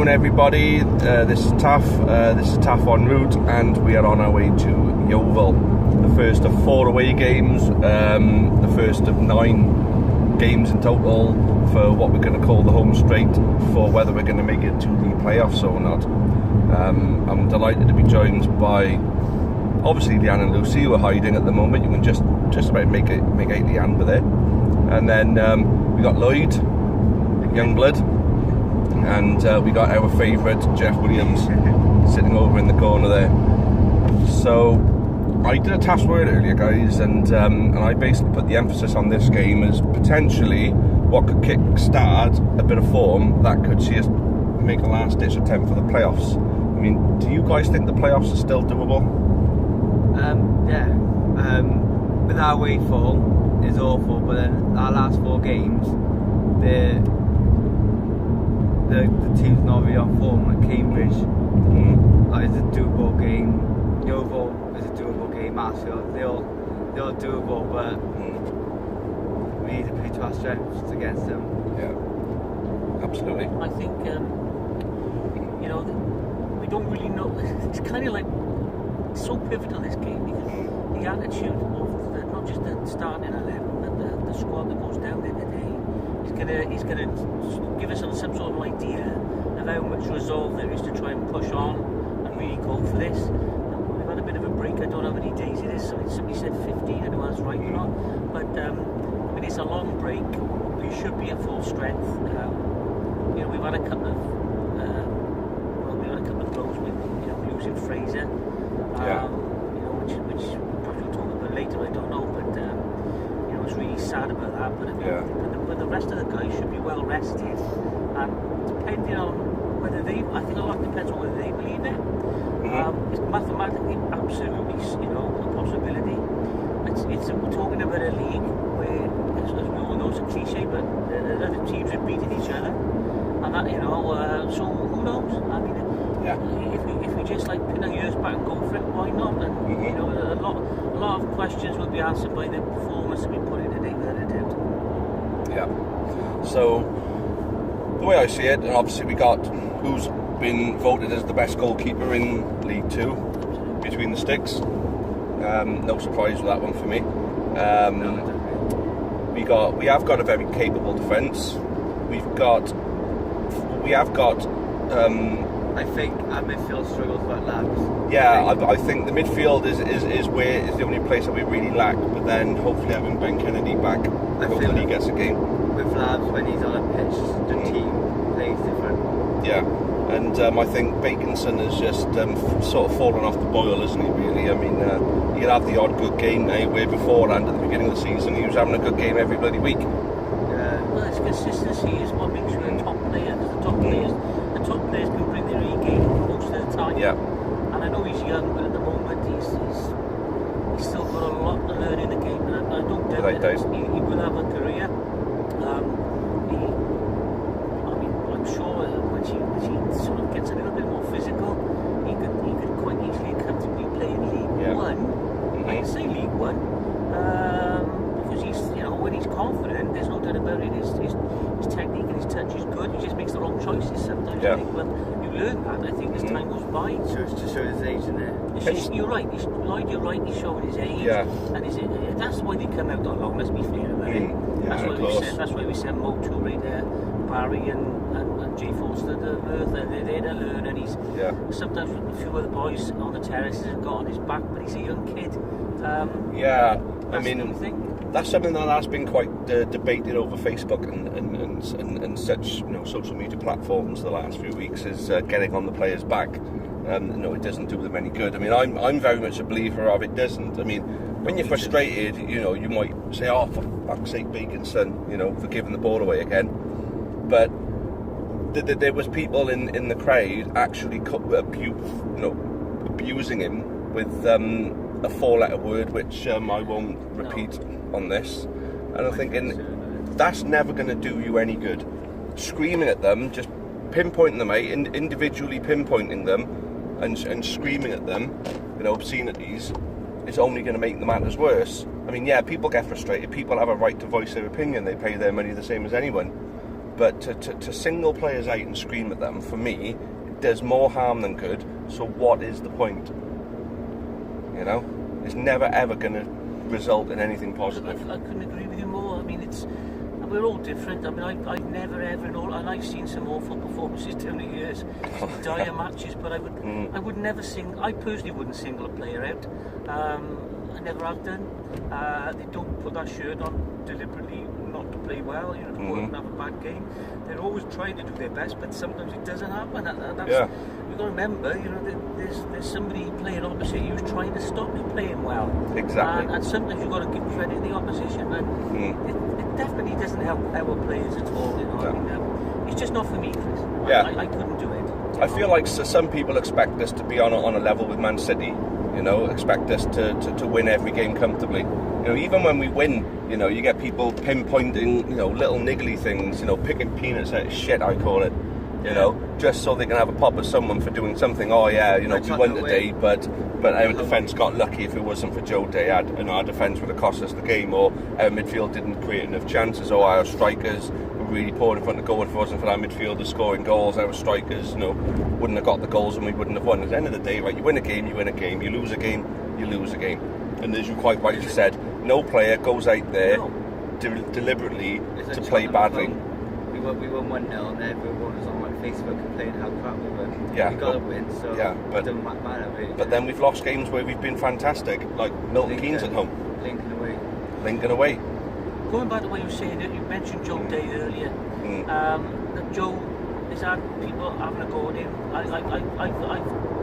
afternoon, everybody. This is Taff. This is Taff en route, and we are on our way to Yeovil. The first of 4 away games, the first of 9 games in total for what we're going to call the home straight for whether we're going to make it to the playoffs or not. I'm delighted to be joined by obviously Leanne and Lucy, who are hiding at the moment. You can just about make out Leanne with it. And then we got Lloyd, Youngblood. And we got our favourite Jeff Williams sitting over in the corner there. So I did a task word earlier, guys, and I basically put the emphasis on this game as potentially what could kick-start a bit of form that could see us make a last-ditch attempt for the playoffs. I mean, do you guys think the playoffs are still doable? Yeah. With our way form is awful, but then our last 4 games, the team's not really on form. Like Cambridge is a doable game, Yeovil is a doable game, Marsfield, they're all doable, but we need to play to our strengths against them. Yeah, absolutely. I think we don't really know. It's kind of like so pivotal, this game, because the attitude of not just the starting 11 but the squad that goes down there today. He's gonna give us some sort of idea of how much resolve there is to try and push on and really go for this. We've had a bit of a break. I don't know how many days it is. Somebody said 15. I don't know if that's right or not. But I mean, it's a long break. We should be at full strength. We've had a couple of blows with losing Fraser. Which perhaps we'll talk about later. I don't know, but it's really sad about that. But but the rest of the guys should be well rested, and depending on whether I think a lot depends on whether they believe it. It's mathematically absolutely, a possibility. We're talking about a league where, as we all know, it's a cliche, but the other teams are beating each other, and that so who knows? I mean, if we just pin our ears back and go for it, why not? And a lot of questions will be answered by the performance that we put in today, without a doubt. Yeah. So the way I see it, obviously we got who's been voted as the best goalkeeper in League 2 between the sticks. No surprise with that one for me. We have got a very capable defence. We have got. I think our midfield struggles about lads. Yeah, I think the midfield is the only place that we really lack. But then hopefully having Ben Kennedy back, hopefully he gets a game. With Labs, when he's on a pitch, the team plays different. Yeah, and I think Baconson has just sort of fallen off the boil, isn't he? Really, I mean, he'll have the odd good game now. Where beforehand, at the beginning of the season, he was having a good game every bloody week. Well, it's consistency is what makes you a top player. Because the top players can bring their A game most of the time. Yeah. And I know he's young, but at the moment he's still got a lot to learn in the game. And I don't doubt that he will have a career. I'm sure when she sort of gets a little bit more physical, he could quite easily and comfortably play in League 1. I can say League 1 because he's when he's confident, there's no doubt about it. His technique and his touch is good. He just makes the wrong choices sometimes. I think, but you learn that. I think as time goes by. So it's to show his age, isn't it? You're right. Lloyd, you're right. He's showing his age. Yeah. And that's why they come out that long. Let's be fair about it. Yeah, That's why we sent Mo Toure there, Barry and Jay Forster to Earth. They're there to learn, and he's sometimes a few of the boys on the terraces have got on his back, but he's a young kid. I mean, that's something that has been quite debated over Facebook and such social media platforms the last few weeks, is getting on the players' back. It doesn't do them any good. I mean, I'm very much a believer of it doesn't. I mean, when you're frustrated, you might say, "Oh, for fuck's sake, Baconson," for giving the ball away again. But there was people in the crowd actually abusing him with a 4-letter word, which I won't repeat on this. And I'm thinking, that's never going to do you any good. Screaming at them, just pinpointing them out, individually pinpointing them, and screaming at them, obscenities, is only going to make the matters worse. I mean, yeah, people get frustrated. People have a right to voice their opinion. They pay their money the same as anyone. but to single players out and scream at them, for me, it does more harm than good. So what is the point? You know, it's never ever going to result in anything positive. I couldn't agree with you more. I mean, we're all different. I mean, I've never ever and I've seen some awful performances down the years, dire matches, but I would never I personally wouldn't single a player out. I never have done. They don't put that shirt on deliberately not to play well, you know, to go out and have a bad game. They're always trying to do their best, but sometimes it doesn't happen. You've got to remember, you know, there's somebody playing opposite you who's trying to stop you playing well. Exactly. And sometimes you've got to give credit to the opposition, and it definitely doesn't help our players at all. You know, I mean, it's just not for me, Chris. I couldn't do it. I feel like some people expect us to be on a level with Man City. You know, expect us to win every game comfortably. You know, even when we win, you know, you get people pinpointing, you know, little niggly things, you know, picking peanuts out of shit, I call it, you know, just so they can have a pop at someone for doing something. Oh yeah, you know, we won today, but our defence got lucky. If it wasn't for Joe Day, our defence would have cost us the game, or our midfield didn't create enough chances, or our strikers were really poor in front of goal. If it wasn't for our midfielders scoring goals, our strikers, you know, wouldn't have got the goals and we wouldn't have won. At the end of the day, right, you win a game, you win a game. You lose a game, you lose a game. And as you quite rightly said, no player goes out there deliberately to play badly. We won 1-0 and everyone was on like Facebook complaining how crap we were. Yeah, we got to win, so but it doesn't matter really. But then we've lost games where we've been fantastic, like Milton Keynes at home. Lincoln away. Going back to what you were saying, you mentioned Joe Day earlier. That Joe has had people having a go at him. I've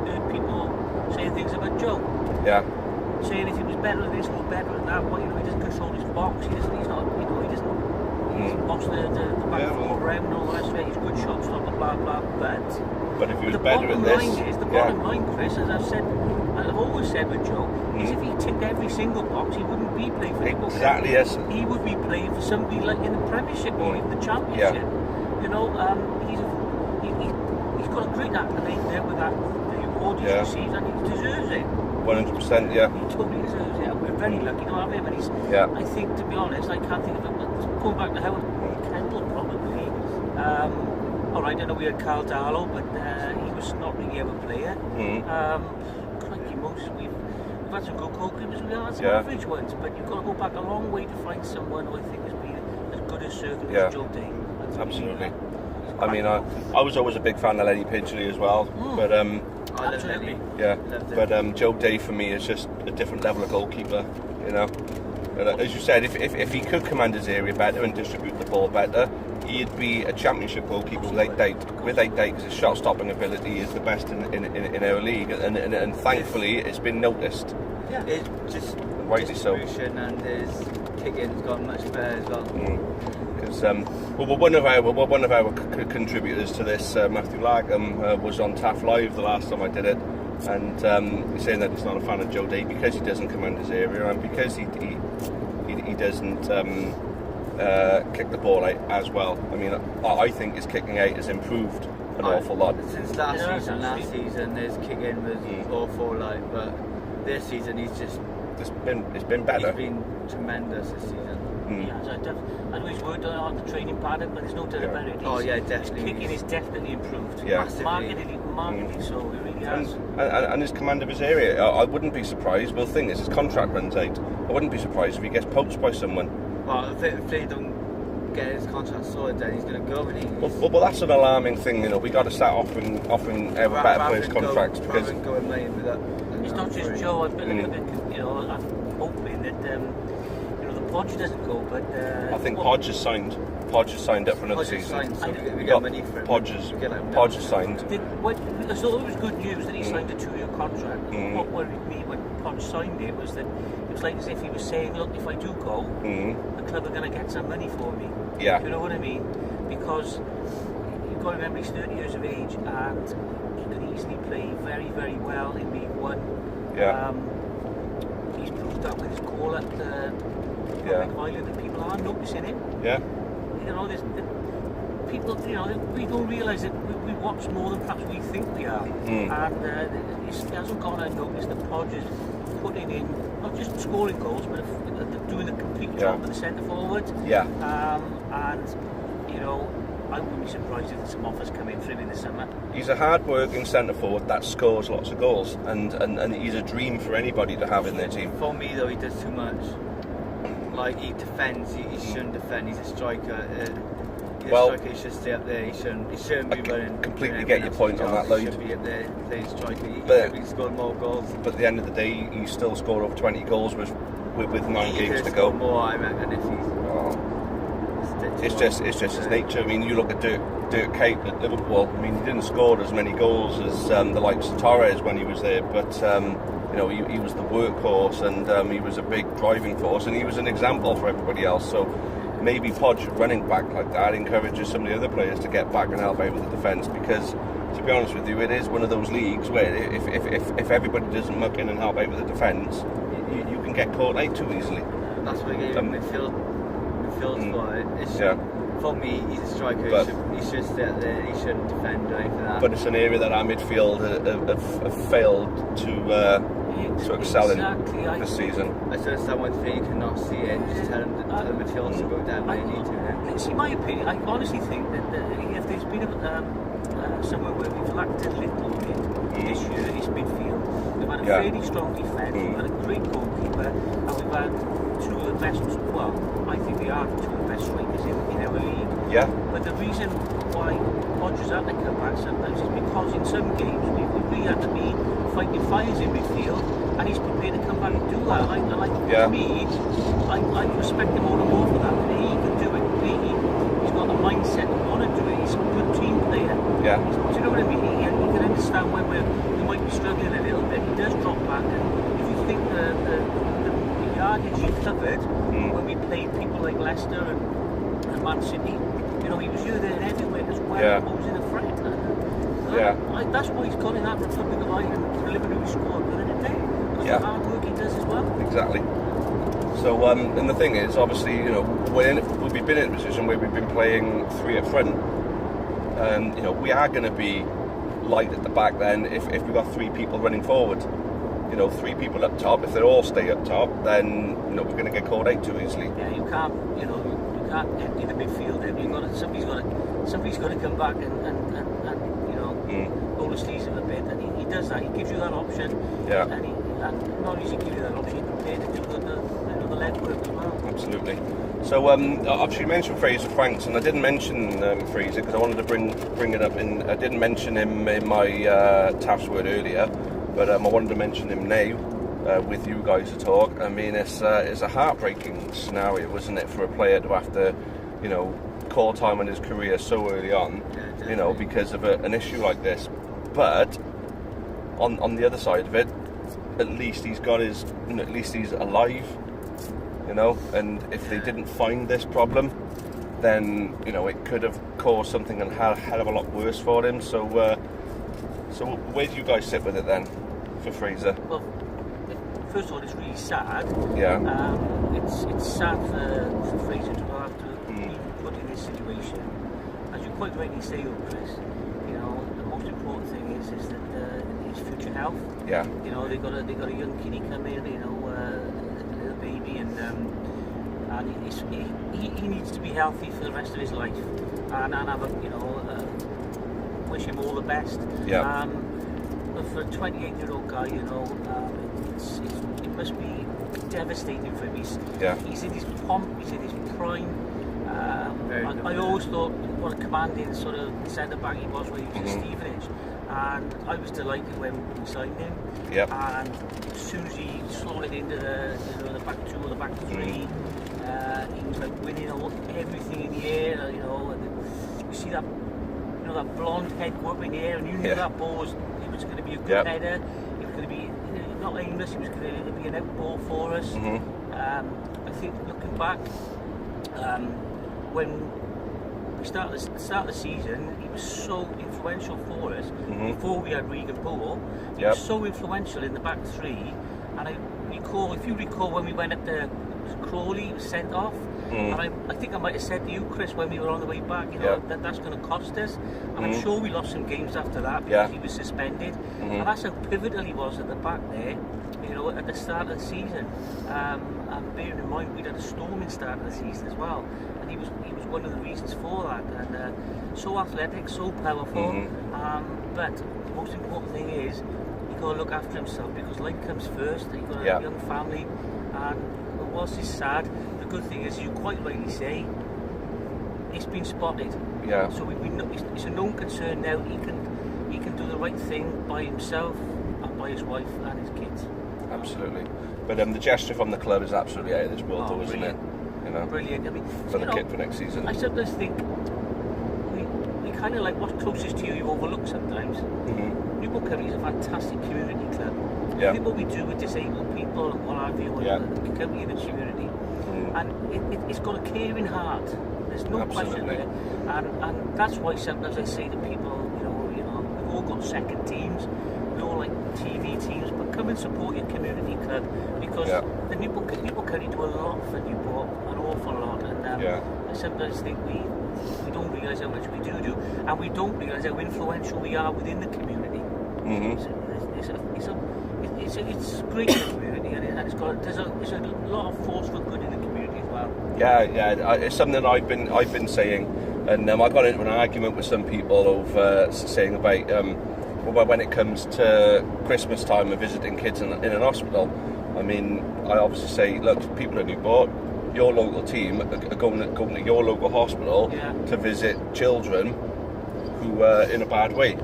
heard people saying things about Joe. Yeah. Saying if he was better at this or better at that, well, you know, he doesn't control his box. He's not, you know, he doesn't. He's bossed the back four around and all the rest of it. He's good shot stopper, blah blah. But if he was better at this, the bottom line, Chris, as I've said, and I've always said with Joe, is if he ticked every single box, he wouldn't be playing for Liverpool. Exactly, yes. He would be playing for somebody like in the Premiership or even the Championship. You know, he's got a great accolade there with that the award he's received, and he deserves it. 100%, yeah. He totally deserves it. We're very lucky to have him, and he's. I think, to be honest, I can't think of him. Going back to Howard Kendall, probably. All right, I know we had Carl Darlow, but he was not really a player. Crikey, we've had some good goalkeepers, we've had some average ones, but you've got to go back a long way to find someone who I think has been as good as certainly as Joe Day. Absolutely. I mean, I was always a big fan of Lenny Pidgley as well, but absolutely. But Joe Day for me is just a different level of goalkeeper, you know. As you said, if he could command his area better and distribute the ball better, he'd be a championship goalkeeper without doubt. Without doubt, because his shot-stopping ability is the best in our league, and thankfully it's been noticed. Yeah, it's just rightly so. And his kicking's gone much better as well. Because one of our contributors to this, Matthew Larkham, was on Taff Live the last time I did it. And he's saying that he's not a fan of Joe Day because he doesn't command his area and because he doesn't kick the ball out as well. I mean, I think his kicking out has improved an awful lot. Since last season his kicking was awful, but this season it's been better. He's been tremendous this season. I know he's worked on the training paddock, but there's no doubt about it. Definitely. His kicking is definitely improved. Markedly so, he really has. And his command of his area, I wouldn't be surprised. Well, the thing is, his contract runs out. I wouldn't be surprised if he gets poached by someone. Well, if they don't get his contract sorted, then he's going to go. Well, that's an alarming thing. You know, we got to start offering better players contracts because it's not just Joe. I'm hoping that. Podge doesn't go, but I think Podge has signed. Podge has signed up for another season. We got money for him. Podge has signed. I thought it was good news that he signed a 2-year contract. What worried me when Podge signed it was that it was like as if he was saying, "Look, if I do go, the club are going to get some money for me." Yeah. You know what I mean? Because you've got to remember he's 30 years of age and he could easily play very, very well in League One. Yeah. He's proved that with his call at Island that people are noticing him. Yeah. You know, people, you know, we don't realise that we watch more than perhaps we think we are. And it hasn't gone unnoticed that Podge is putting in, not just scoring goals, but doing a complete job with the centre forward. Yeah. And, you know, I wouldn't be surprised if some offers come in for him in the summer. He's a hard-working centre forward that scores lots of goals, and he's a dream for anybody to have in their team. For me, though, he does too much. Like, he defends, he shouldn't defend. He's a striker. He should stay up there. He shouldn't be running. Completely get your point on that, though. He should be up there playing striker. He But- should be scoring more goals. But at the end of the day, he still scored over 20 goals with 9 He games could to score go. more, I reckon, if he's. Oh. It's just his nature. I mean, you look at Dirk Kuyt at Liverpool. I mean, he didn't score as many goals as the likes of Torres when he was there, but you know, he was the workhorse, and he was a big driving force, and he was an example for everybody else. So maybe Podge running back like that encourages some of the other players to get back and help out with the defence, because to be honest with you, it is one of those leagues where if everybody doesn't muck in and help out with the defence, you can get caught out too easily. That's what he gave him midfield for it. For me, he's a striker. He should stay up there. He shouldn't defend or anything like that. But it's an area that our midfield have failed to excel in this season. I just understand one thing you cannot see it and just tell the midfield to go down where you need to. See, my opinion, I honestly think that if there's been somewhere where we've lacked a little bit this year, it's midfield. We've had a fairly strong defence, we've had a great goalkeeper, and we've had two of the best, well, I think we are two of the best strikers in our league. Yeah. But the reason why Rodgers had to come back sometimes is because in some games we really had to be fighting fires in midfield, and he's prepared to come back and do that. For me, I respect him all the more for that. He can do it. He's got the mindset to want to do it. He's a good team player. Yeah. Do you know what I mean? He can understand when we might be struggling a little bit. He does drop back, and if you think the yardage he covered when we played people like Leicester and Man City, you know, he was here, there, and everywhere as well. Yeah. Opposing a threat. That's why he's got in that Republic of Ireland preliminary squad within a day. Because the hard work he does as well. Exactly. So, and the thing is, obviously, you know, we've been in a position where we've been playing three up front, and you know, we are going to be light at the back then if we've got three people running forward. You know, three people up top. If they all stay up top, then you know we're going to get caught out too easily. Yeah, you can't empty the midfield. Somebody's got to come back and you know, roll the sleeves a bit, and he does that. He gives you that option. Yeah. And not only does he give you that option, he's prepared to do the legwork as well. Absolutely. So obviously you mentioned Fraser Franks, and I didn't mention Fraser because I wanted to bring it up. I didn't mention him in my Taff's word earlier, but I wanted to mention him now with you guys to talk. I mean, it's a heartbreaking scenario, isn't it, for a player to have to, you know, call time on his career so early on, you know, because of an issue like this. But on the other side of it, at least he's got his, you know, at least he's alive, you know. And if they didn't find this problem, then you know it could have caused something a hell of a lot worse for him. So where do you guys sit with it then, for Fraser? Well, first of all, it's really sad. Yeah. It's sad for Fraser to have to be put in this situation. As you quite rightly say, Chris, you know, the most important thing is that his future health. Yeah. You know, they got a young kiddie come in, you know, a little baby, and he needs to be healthy for the rest of his life, and have a, you know, wish him all the best. Yeah. But for a 28-year-old guy, you know, it must be devastating for him. He's in his pomp, he's in his prime. I always thought what a commanding sort of centre back he was when he was at Stevenage, and I was delighted when we signed him. Yep. And as soon as he slotted into the back two or the back three, he was like winning everything in the air. You know, and you see that, you know, that blonde head go up in the air, and you knew that ball was going to be a good header. It was going to be, you know, not aimless. It was going to be an out ball for us. I think looking back, when we started the season, he was so influential for us. Before we had Regan Poole, he was so influential in the back three. And I recall, if you recall, when we went up there, Crawley was sent off, And I think I might have said to you, Chris, when we were on the way back, you know, that's going to cost us. And I'm sure we lost some games after that because he was suspended. And that's how pivotal he was at the back there, you know, at the start of the season. And bearing in mind, we'd had a storming start of the season as well. And he was one of the reasons for that. And so athletic, so powerful. But the most important thing is, he's got to look after himself because life comes first. He's got a young family. And whilst it's sad, the good thing is, you quite rightly say, it's been spotted. Yeah. So we know, it's a known concern now. He can do the right thing by himself and by his wife and his kids. Absolutely. But the gesture from the club is absolutely out of this world, though, isn't it? You know, brilliant. I mean, for the kid for next season. I sometimes think we kind of like what's closest to you overlook sometimes. Newport County is a fantastic community club. Yeah. Think what we do with disabled people and what have you, the county and the community. And it's got a caring heart. There's no question there. And that's why sometimes I say to people, you know, we've all got second teams, we all like TV teams, but come and support your community club because the Newport County do a lot for Newport, an awful lot. And I sometimes think we don't realise how much we do, and we don't realise how influential we are within the community. It's great in the community, and there's a lot of force for good in the community as well. Yeah, it's something I've been saying, and I got into an argument with some people over saying about when it comes to Christmas time and visiting kids in an hospital. I mean, I obviously say, look, people in Newport, your local team are going to your local hospital to visit children who are in a bad way.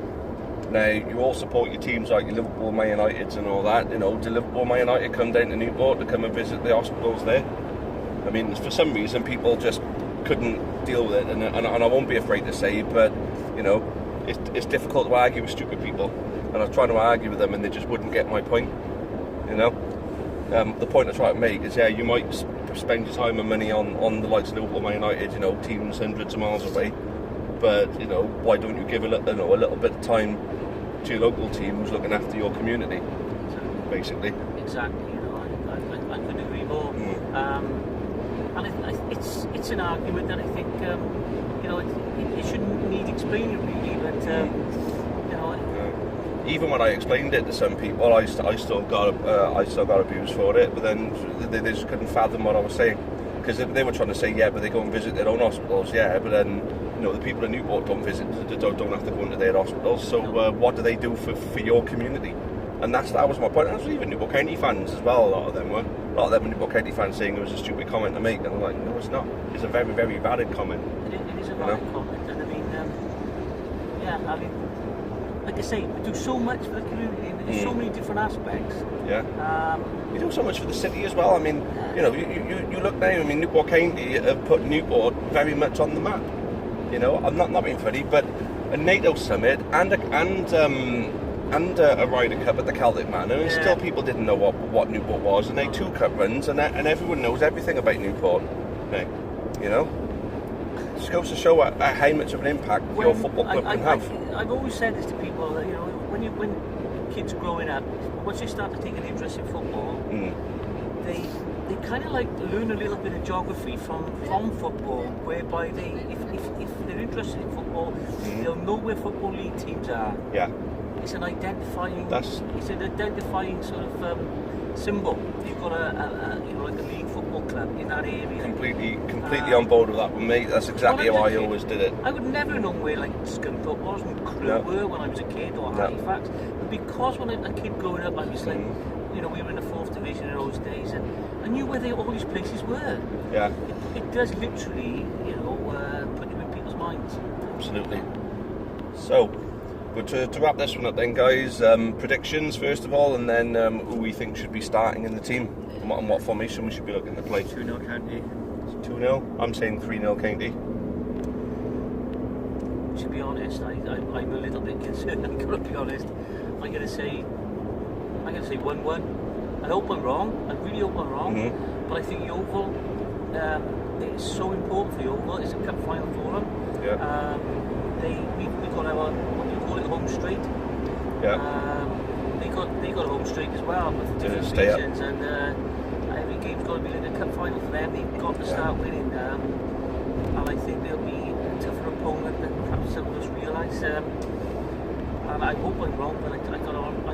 Now, you all support your teams like your Liverpool, Man United and all that. You know, do Liverpool, Man United come down to Newport to come and visit the hospitals there? I mean, for some reason, people just couldn't deal with it. And I won't be afraid to say, but, you know, it's difficult to argue with stupid people. And I was trying to argue with them and they just wouldn't get my point, you know? The point I try to make is, you might spend your time and money on the likes of Liverpool, Man United, you know, teams hundreds of miles away. But, you know, why don't you give a little bit of time to your local team who's looking after your community, basically? Exactly, you know, I couldn't agree more. And it's an argument that I think, you know, it shouldn't need explaining really, but, you know... Even when I explained it to some people, I still got abused for it, but then they just couldn't fathom what I was saying. Because they were trying to say, but they go and visit their own hospitals, but then, you know, the people in Newport don't have to go into their hospitals, so what do they do for your community? And that was my point. And that's even Newport County fans as well, a lot of them were Newport County fans saying it was a stupid comment to make, and I'm like, no, it's not. It's a very, very valid comment. It is a valid comment, and I mean, I mean, like I say, we do so much for the community, and there's so many different aspects. You do so much for the city as well. I mean, you know, you look now. I mean, Newport County have put Newport very much on the map. You know, I'm not being funny, but a NATO summit and a Ryder Cup at the Celtic Manor, and still people didn't know what Newport was, and they 2 cup runs, and everyone knows everything about Newport. Now, you know, it just goes to show how much of an impact your football club can have. I've always said this to people that, you know, when kids are growing up, once they start to take an interest in football, they kind of like learn a little bit of geography from football, whereby if they're interested in football, they'll know where football league teams are. It's an identifying sort of symbol. You've got a like a league football club in that area. Completely on board with that one, mate. That's exactly how I always did it. I would never have known where like Scunthorpe was and Crewe were when I was a kid, or Halifax. But because when I was a kid growing up, I was like, you know, we were in the 4th division in those days, and I knew where all these places were. It does literally, you know, put you in people's minds. Absolutely. So, but to wrap this one up then, guys, predictions first of all, and then who we think should be starting in the team, and what formation we should be looking to play. 2-0 County. 2-0? I'm saying 3-0 County. To be honest, I'm a little bit concerned. I'm going to be honest. I'm going to say 1-1. I hope I'm wrong. I really hope I'm wrong. But I think Yeovil, it is so important for Yeovil. It's a cup final for them. We got our, what do you call it, home straight. They got a home straight as well, but for different reasons. And every game's got to be like a cup final for them. They've got to start winning. and I think they'll be a tougher opponent than perhaps some of us realise. And I hope I'm wrong, but I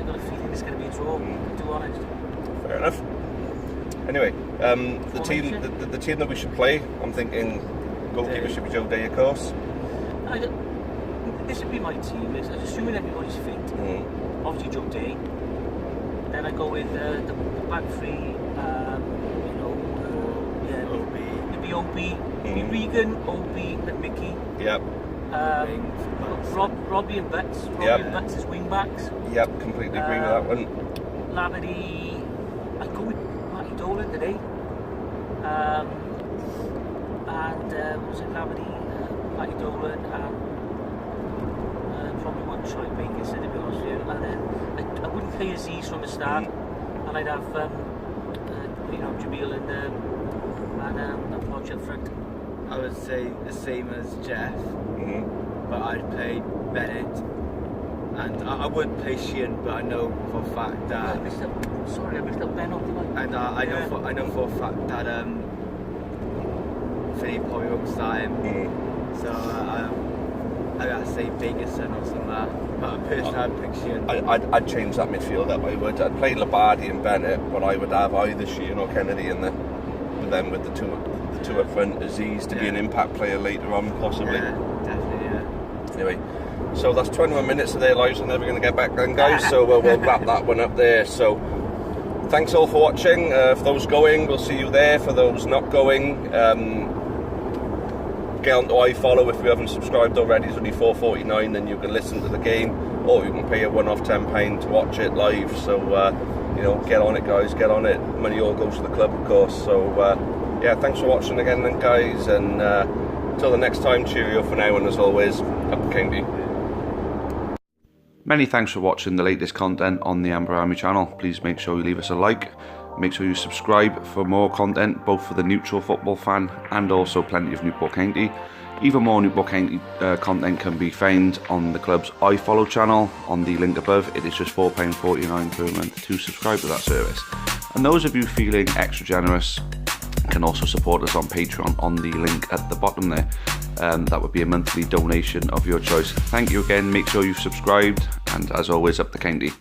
got a feeling it's going to be a draw, to be honest. Fair enough. Anyway, the team that we should play, I'm thinking goalkeeper should be Joe Day, of course. This would be my team. I'm assuming everybody's fit. Obviously Joe Day. Then I go with the back three. It'd be Obi, Regan, Obi, and Mickey. Yep. Robbie and Betts. Robbie and Betts as wing backs. Yep, completely agree with that one. Laverty, I go with Matty Dolan today. Was it Laverty, Matty Dolan, and probably one Troy Baker, to be honest with you. And then I wouldn't play Aziz from the start, and I'd have Jamil and Podge up front. I would say the same as Jeff, but I'd play Bennett, and I would play Sheehan, but I know for a fact that. I missed up Ben, didn't I? And I know for a fact that Philly probably won't start him. So I'd say Bakerson or something like that. But personally, I'd pick Sheehan. I'd change that midfield up. I would. I'd play Labardi and Bennett, but I would have either Sheehan or Kennedy in there. But then with the two up front, Aziz to be an impact player later on, possibly. Yeah, definitely. Yeah. Anyway, so that's 21 minutes of their lives we're never going to get back then, guys. So we'll wrap that one up there. So thanks all for watching. For those going, we'll see you there. For those not going, get on to iFollow if you haven't subscribed already. It's only $4.49, then you can listen to the game, or you can pay a one-off £10 to watch it live. So get on it, guys, get on it. Money all goes to the club, of course. So yeah, thanks for watching again then, guys, and till the next time, cheerio for now, and as always, up the Kingdom. Many thanks for watching the latest content on the Amber Army channel. Please make sure you leave us a like. Make sure you subscribe for more content, both for the neutral football fan and also plenty of Newport County. Even more Newport County content can be found on the club's iFollow channel on the link above. It is just £4.49 per month to subscribe to that service. And those of you feeling extra generous can also support us on Patreon on the link at the bottom there. That would be a monthly donation of your choice. Thank you again. Make sure you've subscribed, and as always, up the County.